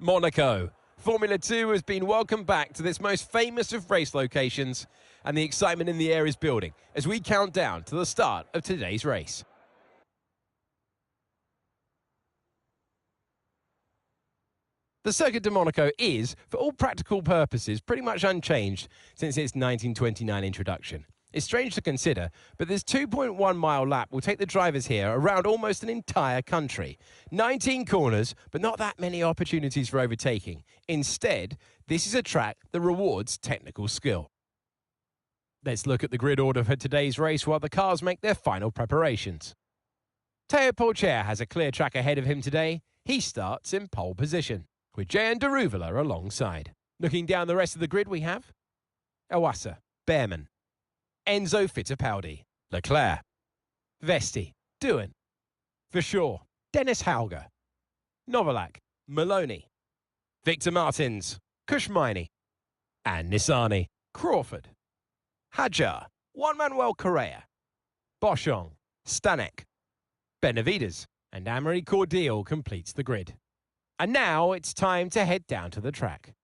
Monaco. Formula 2 has been welcomed back to this most famous of race locations, and the excitement in the air is building as we count down to the start of today's race. The Circuit de Monaco is, for all practical purposes, pretty much unchanged since its 1929 introduction. It's strange to consider, but this 2.1-mile lap will take the drivers here around almost an entire country. 19 corners, but not that many opportunities for overtaking. Instead, this is a track that rewards technical skill. Let's look at the grid order for today's race while the cars make their final preparations. Teo Pourchaire has a clear track ahead of him today. He starts in pole position, with Jehan Daruvala alongside. Looking down the rest of the grid, we have Iwasa, Behrman, Enzo Fittipaldi, Leclerc, Vesti, Doohan, Verschoor, Dennis Hauger, Novalak, Maloney, Victor Martins, Kushmaini, and Nissany, Crawford, Hadjar, Juan Manuel Correa, Boschong, Stanek, Benavides, and Amaury Cordial completes the grid. And now it's time to head down to the track.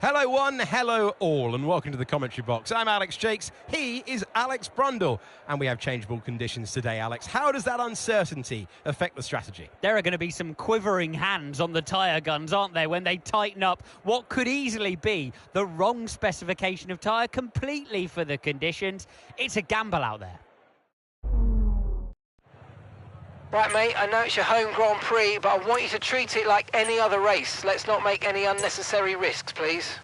Hello one, hello all, and welcome to the commentary box. I'm Alex Jakes, he is Alex Brundle, and we have changeable conditions today, Alex. How does that uncertainty affect the strategy? There are going to be some quivering hands on the tyre guns, aren't there, when they tighten up what could easily be the wrong specification of tyre completely for the conditions. It's a gamble out there. Right, mate, I know it's your home Grand Prix, but I want you to treat it like any other race. Let's not make any unnecessary risks, please.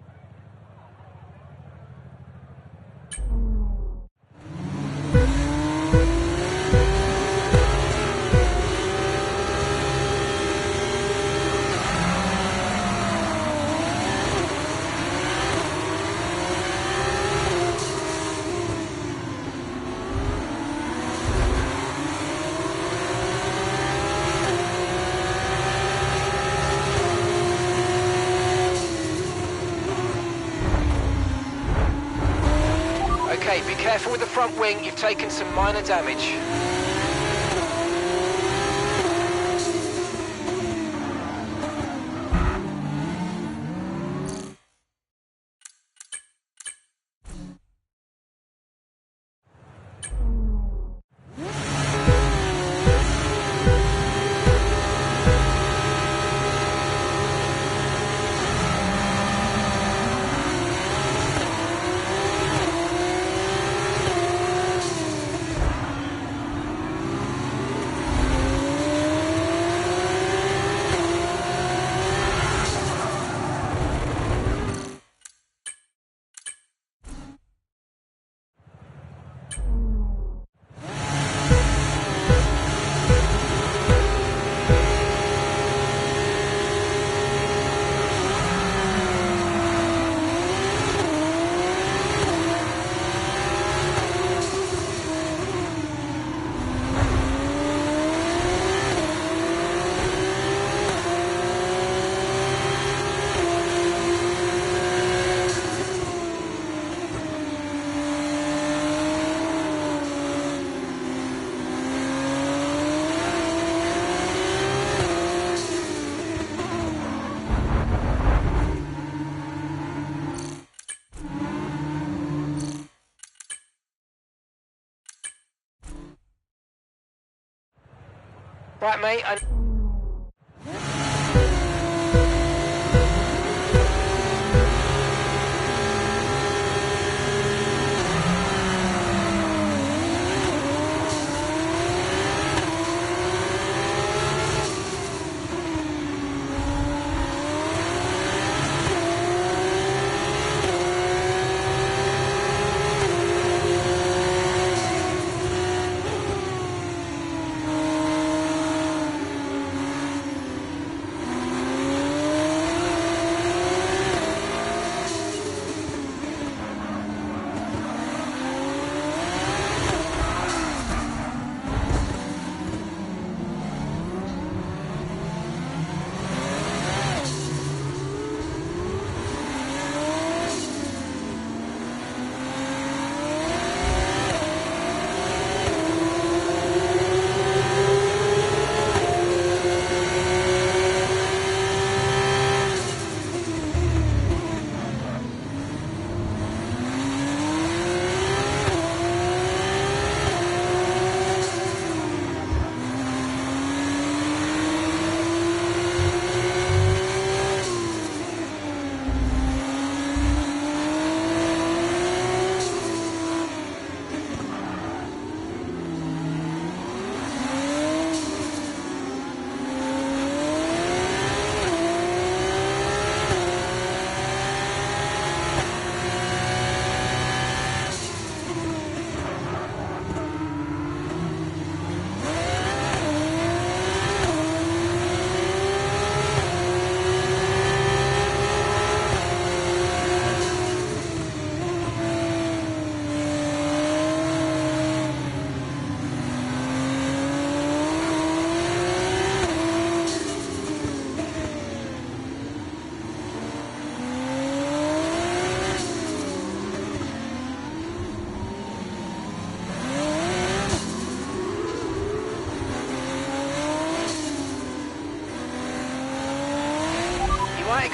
Okay, be careful with the front wing, you've taken some minor damage. Right, mate,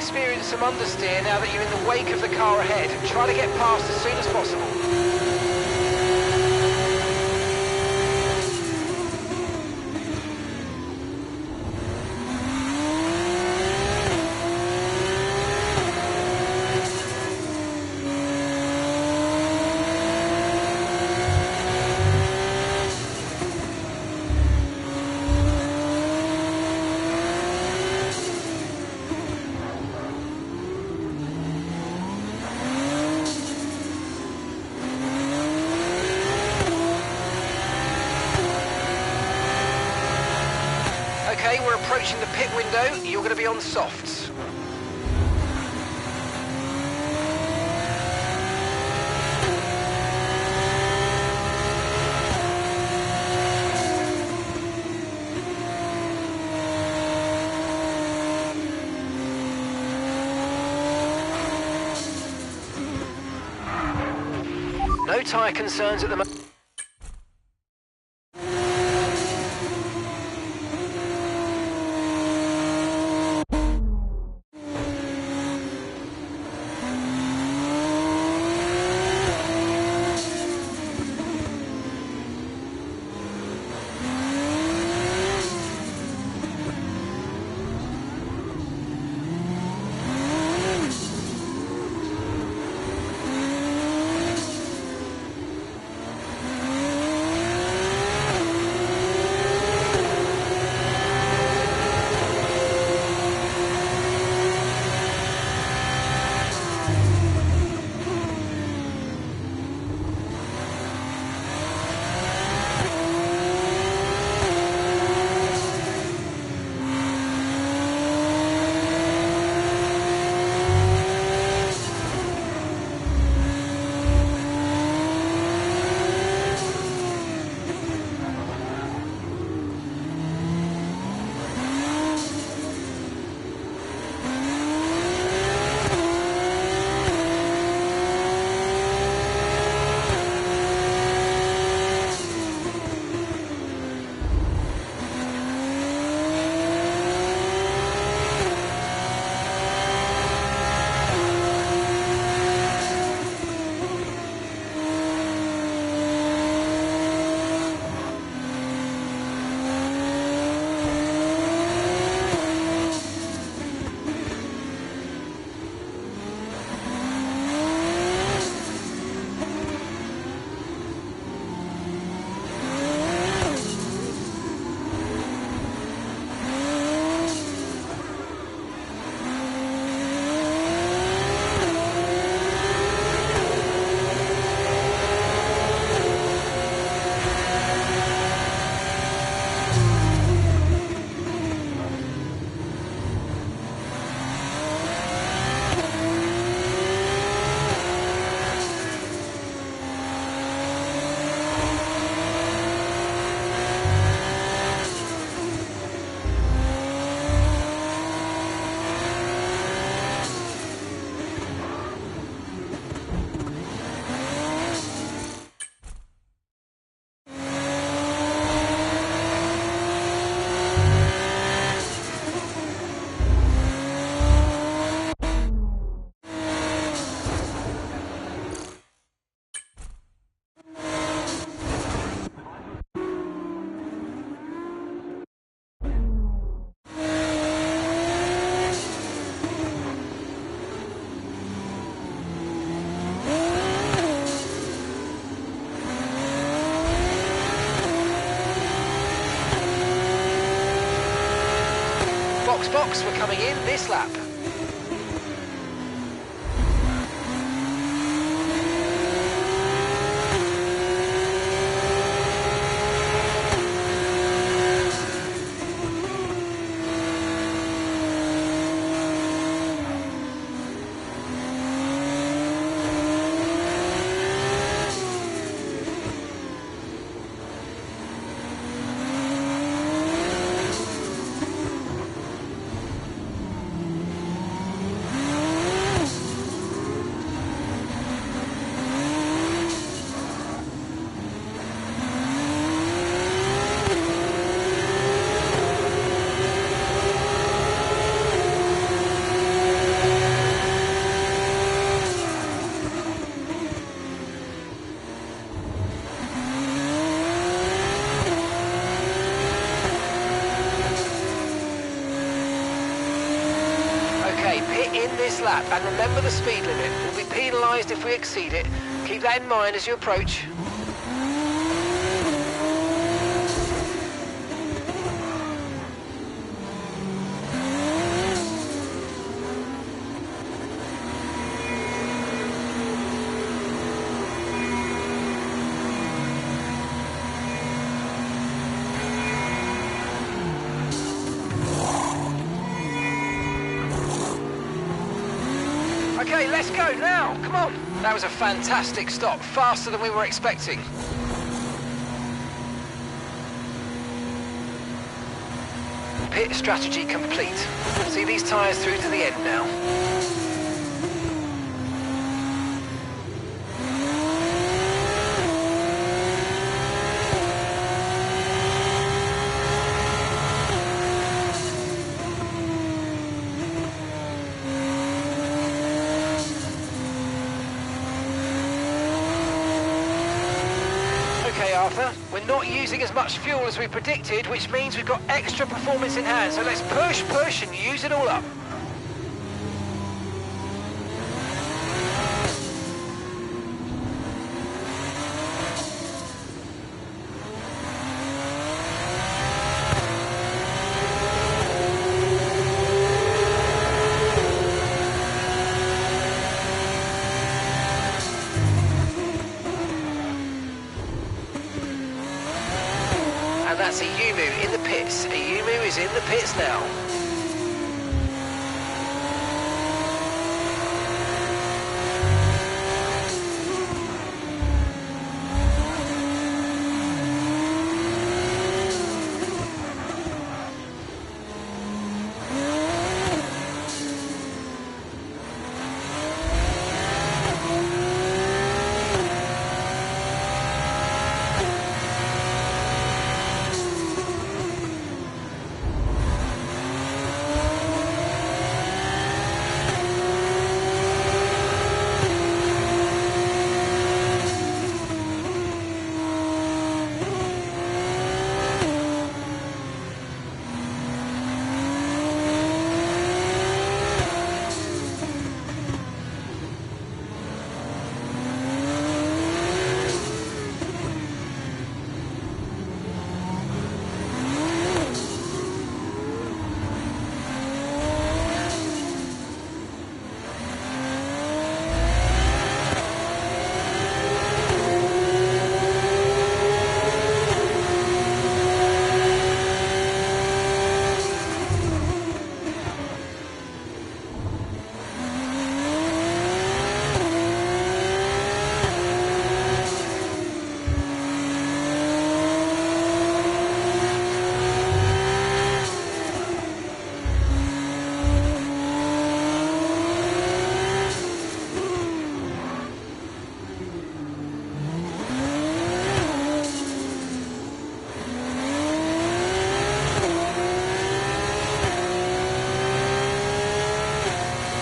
experience some understeer now that you're in the wake of the car ahead. Try to get past as soon as possible. Okay, we're approaching the pit window. You're going to be on softs. No tyre concerns at the moment. Box, we're coming in this lap. lap, and remember the speed limit. We'll be penalised if we exceed it. Keep that in mind as you approach. Okay, let's go now. Come on. That was a fantastic stop, faster than we were expecting. Pit strategy complete. See these tyres through to the end now. Okay, Arthur, we're not using as much fuel as we predicted, which means we've got extra performance in hand, so let's push and use it all up. And that's a Yumu in the pits. A Yumu is in the pits now.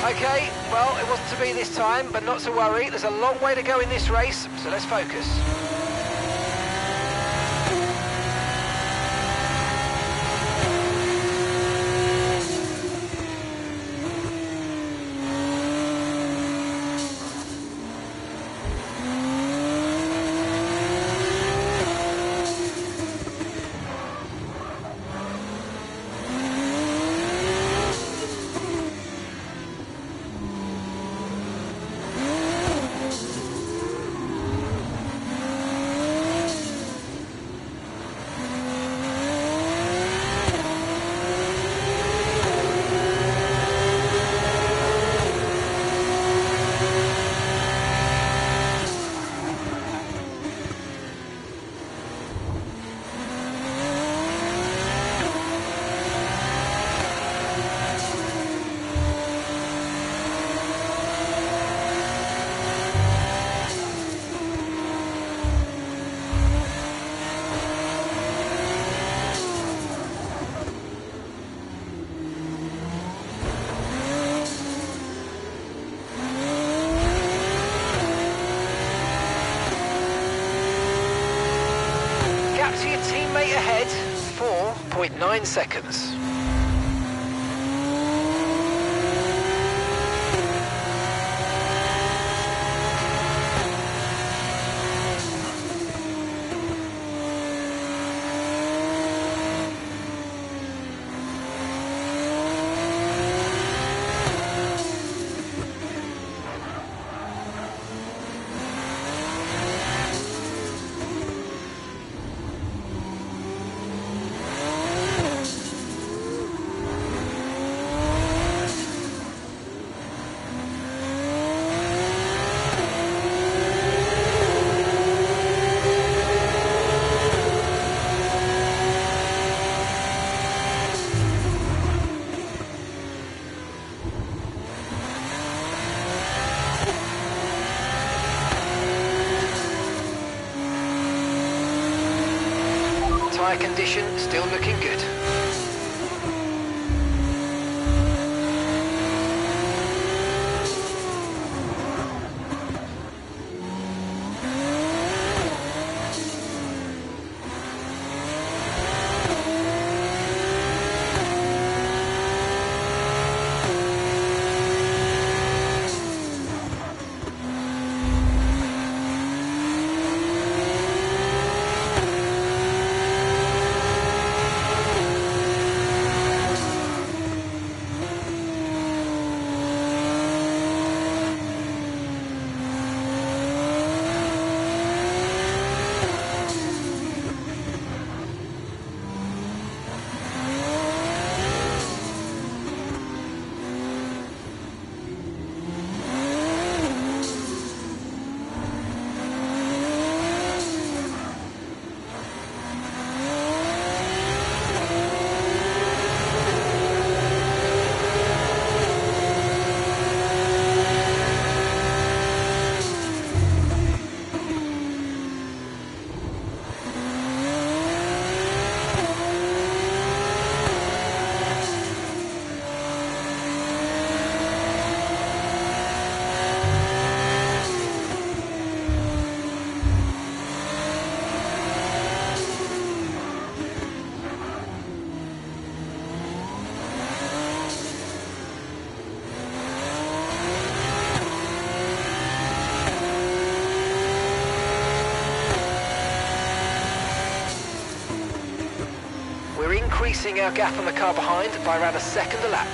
Okay, well, it wasn't to be this time, but not to worry. There's a long way to go in this race, so let's focus. To your teammate ahead, 4.9 seconds. tyre condition still looking good. We're increasing our gap on the car behind by around a second a lap.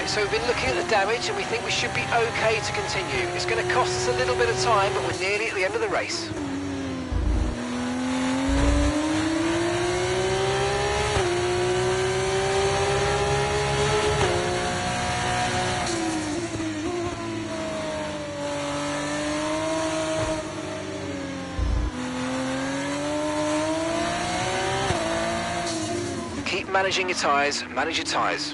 Right, so we've been looking at the damage and we think we should be okay to continue. It's going to cost us a little bit of time, but we're nearly at the end of the race. Keep managing your tyres, manage your tyres.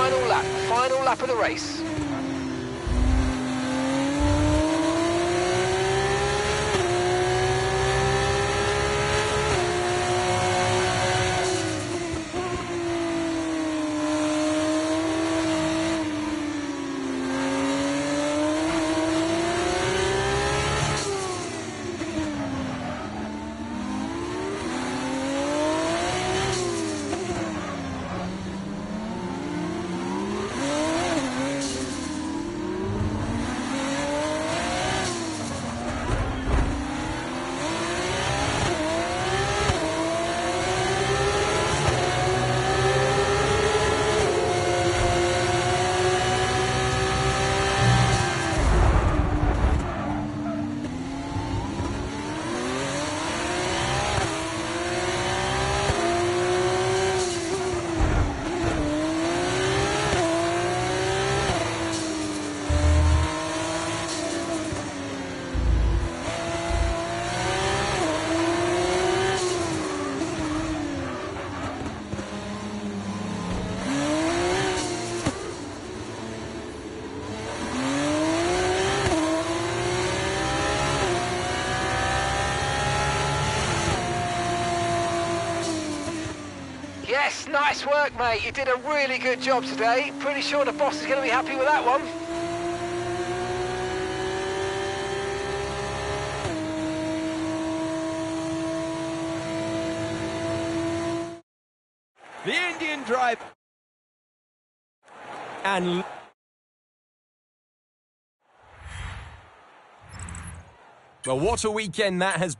Final lap of the race. Yes, nice work, mate. You did a really good job today. Pretty sure the boss is going to be happy with that one. The Indian drive. And well, what a weekend that has